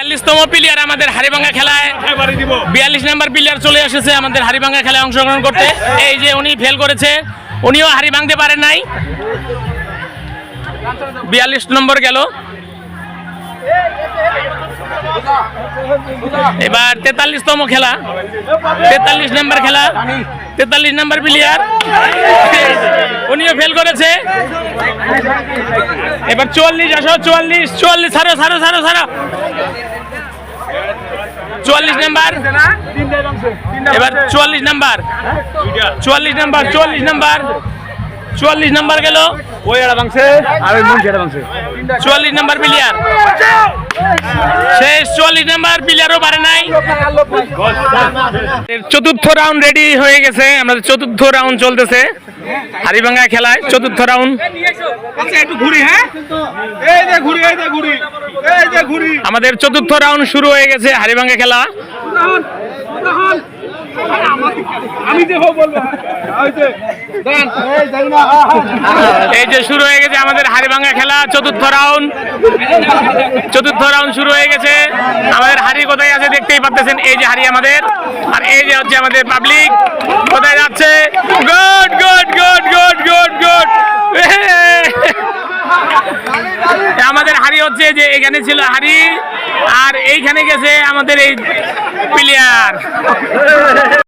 42তম player আমাদের হাড়িভাঙ্গা খেলায় 42 নম্বর player চলে এসেছে আমাদের হাড়িভাঙ্গা খেলায় অংশগ্রহণ করতে। এই যে উনি ফেল করেছে, উনিও হাড়ি ভাঙতে পারেন নাই। 42 নম্বর গেল। এবার 43তম খেলা, 43 নম্বর খেলা, 43 নম্বর প্লেয়ার, উনিও ফেল করেছে। এবার 44 আসো, 44 ছাড়ো ছাড়ো ছাড়ো ছাড়ো, 44 নাম্বার। এবার 44 নাম্বার, 44 নাম্বার, 44 নাম্বার, 44 নাম্বার গেল। 44 নাম্বার প্লেয়ার শেষ, 44 নাম্বার প্লেয়ারও পারে নাই। চতুর্থ রাউন্ড রেডি হয়ে গেছে, আমাদের চতুর্থ রাউন্ড চলতেছে হাড়িভাঙ্গা খেলায়। চতুর্থ রাউন্ড আমাদের চতুর্থ রাউন্ড শুরু হয়ে গেছে হাড়িভাঙ্গা খেলা। এই যে শুরু হয়ে গেছে আমাদের হাড়িভাঙ্গা খেলা, চতুর্থ রাউন্ড। চতুর্থ রাউন্ড শুরু হয়ে গেছে। আমাদের হাড়ি কোথায় আছে দেখতেই পাচ্ছেন, এই যে হাড়ি আমাদের, আর এই যে হচ্ছে আমাদের পাবলিক কোথায় যাচ্ছে। Good good good good good good. আমাদের হাড়ি হচ্ছে যে এখানে ছিল হাড়ি, আর এইখানে গেছে আমাদের এই প্লেয়ার।